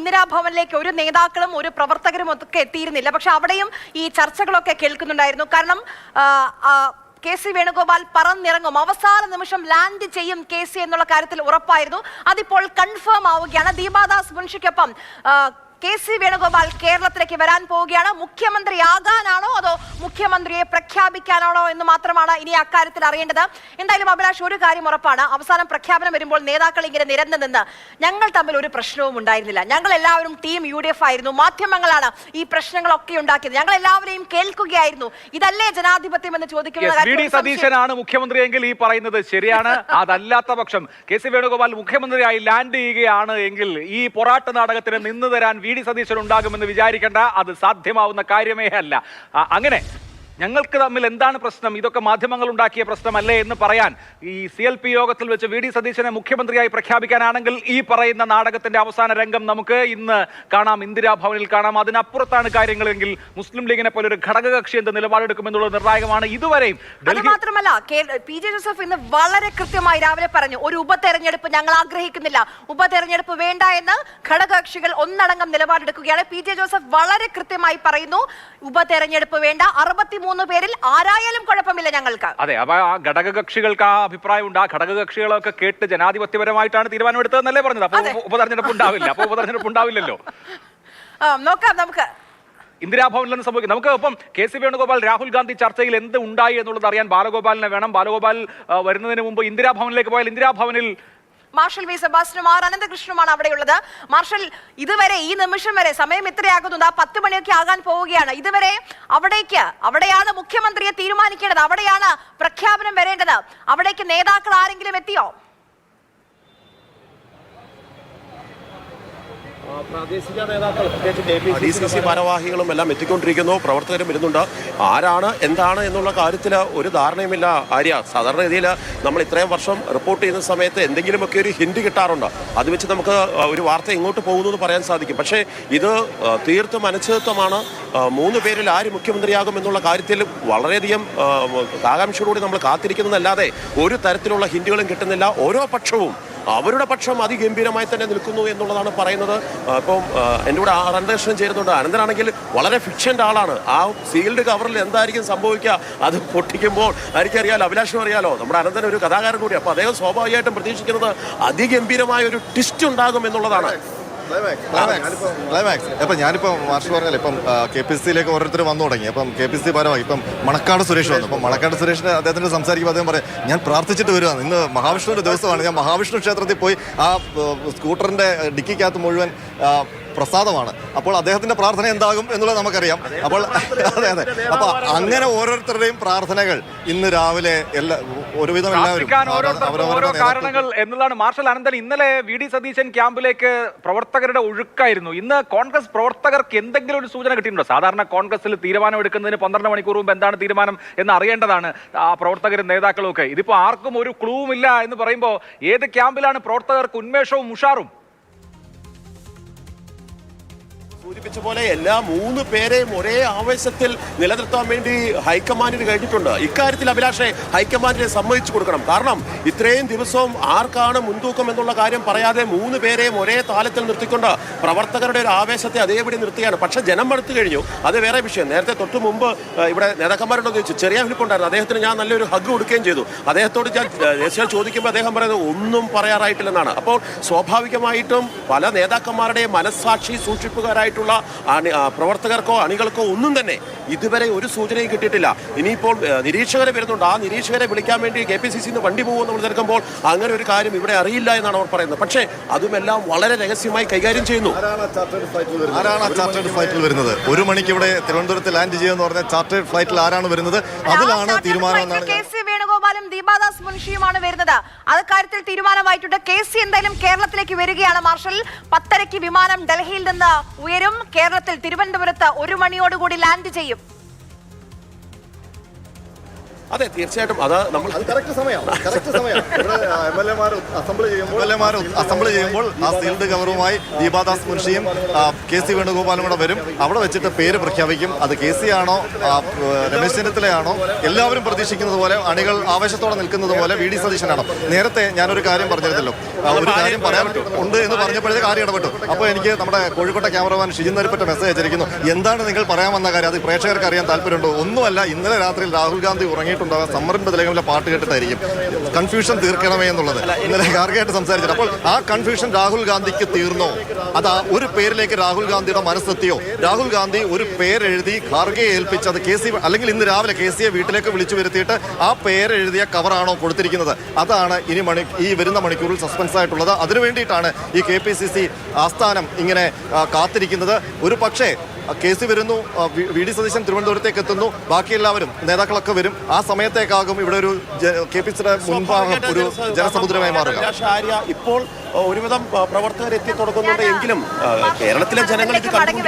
ഇന്ദിരാഭവനിലേക്ക് ഒരു നേതാക്കളും ഒരു പ്രവർത്തകരും ഒക്കെ എത്തിയിരുന്നില്ല. പക്ഷെ അവിടെയും ഈ ചർച്ചകളൊക്കെ കേൾക്കുന്നുണ്ടായിരുന്നു. കാരണം KC വേണുഗോപാൽ പറന്നിറങ്ങും, അവസാന നിമിഷം ലാൻഡ് ചെയ്യും KC എന്നുള്ള കാര്യത്തിൽ ഉറപ്പായിരുന്നു. അതിപ്പോൾ കൺഫേം ആവുകയാണ്. ദീപാദാസ് മുൻഷിക്കൊപ്പം KC വേണുഗോപാൽ കേരളത്തിലേക്ക് വരാൻ പോവുകയാണ്. മുഖ്യമന്ത്രിയാകാനാണോ അതോ മുഖ്യമന്ത്രിയെ പ്രഖ്യാപിക്കാനാണോ എന്ന് മാത്രമാണ് ഇനി അക്കാര്യത്തിൽ അറിയേണ്ടത്. എന്തായാലും അഭിലാഷ്, ഒരു കാര്യം ഉറപ്പാണ്, അവസാനം പ്രഖ്യാപനം വരുമ്പോൾ നേതാക്കൾ ഇങ്ങനെ നിരന്നു നിന്ന് ഞങ്ങൾ തമ്മിൽ ഒരു പ്രശ്നവും ഉണ്ടായിരുന്നില്ല, ഞങ്ങൾ എല്ലാവരും ടീം UDF ആയിരുന്നു, മാധ്യമങ്ങളാണ് ഈ പ്രശ്നങ്ങളൊക്കെ ഉണ്ടാക്കിയത്, ഞങ്ങൾ എല്ലാവരെയും കേൾക്കുകയായിരുന്നു, ഇതല്ലേ ജനാധിപത്യം എന്ന് ചോദിക്കുന്നത്. സതീശനാണ് മുഖ്യമന്ത്രിയെങ്കിൽ ഈ പറയുന്നത് ശരിയാണ്. അതല്ലാത്ത പക്ഷം KC വേണുഗോപാൽ മുഖ്യമന്ത്രിയായി ലാൻഡ് ചെയ്യുകയാണ് എങ്കിൽ ഈ പൊറാട്ട് നാടകത്തിന് നിന്ന് തരാൻ VD സതീശൻ ഉണ്ടാകുമെന്ന് വിചാരിക്കേണ്ട. അത് സാധ്യമാവുന്ന കാര്യമേ അല്ല. അങ്ങനെ ഞങ്ങൾക്ക് തമ്മിൽ എന്താണ് പ്രശ്നം, ഇതൊക്കെ മാധ്യമങ്ങൾ ഉണ്ടാക്കിയ പ്രശ്നമല്ലേ എന്ന് പറയാൻ ഈ CLP യോഗത്തിൽ വെച്ച് VD സതീശനെ മുഖ്യമന്ത്രിയായി പ്രഖ്യാപിക്കാനാണെങ്കിൽ ഈ പറയുന്ന നാടകത്തിന്റെ അവസാന രംഗം നമുക്ക് ഇന്ന് കാണാം, ഇന്ദിരാഭവനിൽ കാണാം. അതിനപ്പുറത്താണ് കാര്യങ്ങളെങ്കിൽ മുസ്ലിം ലീഗിനെ പോലെ ഒരു ഘടകകക്ഷി എന്ത് നിലപാടെടുക്കുമെന്നുള്ളത് നിർണായകമാണ്. ഇതുവരെയും മാത്രമല്ല PJ ജോസഫ് ഇന്ന് വളരെ കൃത്യമായി രാവിലെ പറഞ്ഞു, ഒരു ഉപതെരഞ്ഞെടുപ്പ് ഞങ്ങൾ ആഗ്രഹിക്കുന്നില്ല, ഉപതെരഞ്ഞെടുപ്പ് വേണ്ട എന്ന് ഘടകകക്ഷികൾ ഒന്നടങ്കം നിലപാടെടുക്കുകയാണ്. PJ ജോസഫ് വളരെ കൃത്യമായി പറയുന്നു, ഉപതെരഞ്ഞെടുപ്പ് വേണ്ട, 63 പേരിൽ ആരായാലും കുഴപ്പമില്ല ഞങ്ങൾക്ക്. അതെ, അപ്പൊ ആ ഘടകകക്ഷികൾക്ക് ആ അഭിപ്രായമുണ്ട്. ആ ഘടകകക്ഷികളൊക്കെ കേട്ട് ജനാധിപത്യപരമായിട്ടാണ് തീരുമാനമെടുത്തതെന്നല്ലേ പറഞ്ഞത്. അപ്പൊ ഉപതെരഞ്ഞെടുപ്പ് ഉണ്ടാവില്ല. അപ്പൊ ഉപതെരഞ്ഞെടുപ്പ് ഉണ്ടാവില്ലല്ലോ. നോക്കാം നമുക്ക് ഇന്ദിരാഭവനിൽ നിന്ന് സംഭവിക്കും. നമുക്ക് ഒപ്പം KC വേണുഗോപാൽ രാഹുൽ ഗാന്ധി ചർച്ചയിൽ എന്ത് ഉണ്ടായി എന്നുള്ളത് അറിയാൻ ബാലഗോപാലിനെ വേണം. ബാലഗോപാൽ വരുന്നതിന് മുമ്പ് ഇന്ദിരാഭവനിലേക്ക് പോയാൽ ഇന്ദിരാഭവനിൽ മാർഷൽ വി സെബാസ്റ്റ്യനും അനന്തകൃഷ്ണനുമാണ് അവിടെയുള്ളത്. മാർഷൽ, ഇതുവരെ ഈ നിമിഷം വരെ സമയം ഇത്രയാകുന്നുണ്ട്, 10 മണിയൊക്കെ ആകാൻ പോവുകയാണ്. ഇതുവരെ അവിടെയാണ് മുഖ്യമന്ത്രിയെ തീരുമാനിക്കേണ്ടത്, അവിടെയാണ് പ്രഖ്യാപനം വരേണ്ടത്. അവിടേക്ക് നേതാക്കൾ ആരെങ്കിലും എത്തിയോ? പ്രാദേശിക നേതാക്കൾ DCC ഭാരവാഹികളും എല്ലാം എത്തിക്കൊണ്ടിരിക്കുന്നു, പ്രവർത്തകരും വരുന്നുണ്ട്. ആരാണ് എന്താണ് എന്നുള്ള കാര്യത്തിൽ ഒരു ധാരണയുമില്ല ആര്യ. സാധാരണ രീതിയിൽ നമ്മൾ ഇത്രയും വർഷം റിപ്പോർട്ട് ചെയ്യുന്ന സമയത്ത് എന്തെങ്കിലുമൊക്കെ ഒരു ഹിന്റ് കിട്ടാറുണ്ട്, അത് വെച്ച് നമുക്ക് ഒരു വാർത്ത ഇങ്ങോട്ട് പോകുന്നു എന്ന് പറയാൻ സാധിക്കും. പക്ഷേ ഇത് തീർത്തും അനിശ്ചിതത്വമാണ്. 3 പേരിൽ ആര് മുഖ്യമന്ത്രിയാകും എന്നുള്ള കാര്യത്തിൽ വളരെയധികം ആകാംക്ഷയോടുകൂടി നമ്മൾ കാത്തിരിക്കുന്നതല്ലാതെ ഒരു തരത്തിലുള്ള ഹിന്റുകളും കിട്ടുന്നില്ല. ഓരോ പക്ഷവും അവരുടെ പക്ഷം അതിഗംഭീരമായി തന്നെ നിൽക്കുന്നു എന്നുള്ളതാണ് പറയുന്നത്. ഇപ്പം എൻ്റെ കൂടെ അനന്തകൃഷ്ണൻ ചേരുന്നുണ്ട്. അനന്തനാണെങ്കിൽ വളരെ ഫിക്ഷൻ്റെ ആളാണ്. ആ സീൽഡ് കവറിൽ എന്തായിരിക്കും സംഭവിക്കുക, അത് പൊട്ടിക്കുമ്പോൾ എനിക്കറിയാലോ, അഭിലാഷനും അറിയാലോ, നമ്മുടെ അനന്തൻ ഒരു കഥാകാരൻ കൂടി. അപ്പോൾ അദ്ദേഹം സ്വാഭാവികമായിട്ടും പ്രതീക്ഷിക്കുന്നത് അതിഗംഭീരമായ ഒരു ട്വിസ്റ്റ് ഉണ്ടാകും എന്നുള്ളതാണ്. ക്ലൈമാക്സ്. അപ്പം ഞാനിപ്പോൾ മാർഷൽ പറഞ്ഞാൽ ഇപ്പം KPCC ഓരോരുത്തർ വന്നു തുടങ്ങി. അപ്പം KPCC ഭാരമായി ഇപ്പം മണക്കാട് സുരേഷ് വന്നു. അപ്പം മണക്കാട് സുരേഷിന് അദ്ദേഹത്തിൻ്റെ സംസാരിക്കുമ്പോൾ അദ്ദേഹം പറയും, ഞാൻ പ്രാർത്ഥിച്ചിട്ട് വരുവാണ്, ഇന്ന് മഹാവിഷ്ണുവിൻ്റെ ദിവസമാണ്, ഞാൻ മഹാവിഷ്ണു ക്ഷേത്രത്തിൽ പോയി ആ സ്കൂട്ടറിൻ്റെ ഡിക്കിക്കകത്ത് മുഴുവൻ പ്രസാദമാണ്. അപ്പോൾ അദ്ദേഹത്തിന്റെ പ്രാർത്ഥന എന്താകും എന്നുള്ളത് നമുക്കറിയാം. അപ്പോൾ അതെ അതെ, അപ്പൊ അങ്ങനെ ഓരോരുത്തരുടെയും പ്രാർത്ഥനകൾ ഇന്ന് രാവിലെ ഒരുവിധം എല്ലാവരും ഓരോ കാരണങ്ങൾ എന്നതാണ്. മാർഷൽ അനന്തൻ, ഇന്നലെ VD സതീശൻ ക്യാമ്പിലേക്ക് പ്രവർത്തകരുടെ ഒഴുക്കായിരുന്നു. ഇന്ന് കോൺഗ്രസ് പ്രവർത്തകർക്ക് എന്തെങ്കിലും ഒരു സൂചന കിട്ടിയിട്ടുണ്ടോ? സാധാരണ കോൺഗ്രസിൽ തീരുമാനം എടുക്കുന്നതിന് 12 മണിക്കൂർ മുമ്പ് എന്താണ് തീരുമാനം എന്ന് അറിയേണ്ടതാണ് ആ പ്രവർത്തകരും നേതാക്കളും ഒക്കെ. ഇതിപ്പോ ആർക്കും ഒരു ക്ലൂവും ഇല്ല എന്ന് പറയുമ്പോൾ ഏത് ക്യാമ്പിലാണ് പ്രവർത്തകർക്ക് ഉന്മേഷവും ഉഷാറും? സൂചിപ്പിച്ച പോലെ എല്ലാ 3 പേരെയും ഒരേ ആവേശത്തിൽ നിലനിർത്താൻ വേണ്ടി ഹൈക്കമാൻഡിന് കഴിഞ്ഞിട്ടുണ്ട്. ഇക്കാര്യത്തിൽ അഭിലാഷെ ഹൈക്കമാൻഡിനെ സമ്മതിച്ചു കൊടുക്കണം. കാരണം ഇത്രയും ദിവസവും ആർക്കാണ് മുൻതൂക്കം എന്നുള്ള കാര്യം പറയാതെ 3 പേരെയും ഒരേ താലത്തിൽ നിർത്തിക്കൊണ്ട് പ്രവർത്തകരുടെ ഒരു ആവേശത്തെ അതേപടി നിർത്തുകയാണ്. പക്ഷെ ജനം മടുത്തു കഴിഞ്ഞു, അത് വേറെ വിഷയം. നേരത്തെ തൊട്ട് മുമ്പ് ഇവിടെ നേതാക്കന്മാരോട് ചോദിച്ചു, ചെറിയ ഫിലിപ്പുണ്ടായിരുന്നു, അദ്ദേഹത്തിന് ഞാൻ നല്ലൊരു ഹഗ് കൊടുക്കുകയും ചെയ്തു. അദ്ദേഹത്തോട് ഞാൻ ചോദിക്കുമ്പോൾ അദ്ദേഹം പറയുന്നത് ഒന്നും പറയാറായിട്ടില്ലെന്നാണ്. അപ്പോൾ സ്വാഭാവികമായിട്ടും പല നേതാക്കന്മാരുടെയും മനസ്സാക്ഷി സൂക്ഷിപ്പുകാരായിട്ട് പ്രവർത്തകർക്കോ അണികൾക്കോ ഒന്നും തന്നെ ഇതുവരെ ഒരു സൂചനയും കിട്ടിയിട്ടില്ല. ഇനിയിപ്പോൾ നിരീക്ഷകരെ വരുന്നുണ്ട്. ആ നിരീക്ഷകരെ വിളിക്കാൻ വേണ്ടി KPCC വണ്ടി പോകുമെന്ന് നമ്മൾ തിരക്കുമ്പോൾ അങ്ങനെ ഒരു കാര്യം ഇവിടെ അറിയില്ല എന്നാണ് അവർ പറയുന്നത്. പക്ഷേ അതുമെല്ലാം വളരെ രഹസ്യമായി കൈകാര്യം ചെയ്യുന്നു. ആരാണ് ചാർട്ടേഡ് ഫ്ലൈറ്റിൽ വരുന്നത്? 1 മണിക്ക് ഇവിടെ തിരുവനന്തപുരത്ത് ലാൻഡ് ചെയ്യുമെന്ന് പറഞ്ഞ ചാർട്ടേഡ് ഫ്ലൈറ്റിൽ ആരാണ് വരുന്നത്? അതിലാണ് തീരുമാനം. KC വേണുഗോപാലും ദീപാദാസ് മുൻഷിയുമാണ് വരുന്നത്. അത് കാര്യത്തിൽ തീരുമാനമായിട്ടുണ്ട്. KC എന്തായാലും കേരളത്തിലേക്ക് വരികയാണ്. മാർഷൽ 10:30 വിമാനം ഡൽഹിയിൽ നിന്ന് ഉയരും. കേരളത്തിൽ തിരുവനന്തപുരത്ത് 1 മണിയോടുകൂടി ലാൻഡ് ചെയ്യും. അതെ തീർച്ചയായിട്ടും അത് നമ്മൾ കറക്റ്റ് സമയം അസംബ്ലി ചെയ്യുമ്പോൾ ആ സീൽഡ് കവറുമായി ദീപാദാസ് മുൻഷിയും KC വേണുഗോപാലും കൂടെ വരും. അവിടെ വെച്ചിട്ട് പേര് പ്രഖ്യാപിക്കും. അത് KC ആണോ രമേശ് ചെന്നിത്തലയാണോ എല്ലാവരും പ്രതീക്ഷിക്കുന്നത് പോലെ അണികൾ ആവേശത്തോടെ നിൽക്കുന്നത് പോലെ VD സതീശനാണോ? നേരത്തെ ഞാനൊരു കാര്യം പറഞ്ഞിരുന്നല്ലോ, ഒരു കാര്യം പറയാൻ ഉണ്ട് എന്ന് പറഞ്ഞപ്പോഴേ കാര്യം ഇടപെട്ടു. അപ്പോൾ എനിക്ക് നമ്മുടെ കോഴിക്കോട്ടെ ക്യാമറമാൻ ഷിജിൻ നരിപ്പറ്റ മെസ്സേജ് അയച്ചിരിക്കുന്നു. എന്താണ് നിങ്ങൾ പറയാൻ വന്ന കാര്യം? അത് പ്രേക്ഷകർക്ക് അറിയാൻ താല്പര്യമുണ്ടോ? ഒന്നുമല്ല, ഇന്നലെ രാത്രിയിൽ രാഹുൽ ഗാന്ധി ഉറങ്ങിയിട്ടുണ്ടാകാൻ സമ്മറിന്റെ തിലകമിലെ പാട്ട് കേട്ടിട്ടായിരിക്കും. കൺഫ്യൂഷൻ തീർക്കണമേ എന്നുള്ളത് ഇന്നലെ ഖാർഗെയായിട്ട് സംസാരിച്ചത്. അപ്പോൾ ആ കൺഫ്യൂഷൻ രാഹുൽ ഗാന്ധിക്ക് തീർന്നോ? അത് ഒരു പേരിലേക്ക് രാഹുൽ ഗാന്ധിയുടെ മനസ്സെത്തിയോ? രാഹുൽ ഗാന്ധി ഒരു പേരെഴുതി ഖാർഗെയെ ഏൽപ്പിച്ച് അത് KC അല്ലെങ്കിൽ ഇന്ന് രാവിലെ KCയെ വീട്ടിലേക്ക് വിളിച്ചു വരുത്തിയിട്ട് ആ പേരെഴുതിയ കവറാണോ കൊടുത്തിരിക്കുന്നത്? അതാണ് ഈ വരുന്ന മണിക്കൂറിൽ സസ്പെൻസ് ആയിട്ടുള്ളത്. അതിനുവേണ്ടിയിട്ടാണ് ഈ KPCC ആസ്ഥാനം ഇങ്ങനെ കാത്തിരിക്കുന്നത്. ഒരു പക്ഷേ KC വരുന്നു, VD സതീശൻ തിരുവനന്തപുരത്തേക്ക് എത്തുന്നു, ബാക്കി എല്ലാവരും നേതാക്കളൊക്കെ വരും. ആ സമയത്തേക്കാകും ഇവിടെ ഒരു KPCയുടെ മുൻഭാഗം ഒരു ജനസമുദ്രമായി മാറുക. ഇപ്പോൾ ഒരുവിധം പ്രവർത്തകർ എത്തി തുടങ്ങുന്നുണ്ട് എങ്കിലും കേരളത്തിലെ ജനങ്ങൾ ഇത് കണ്ടു.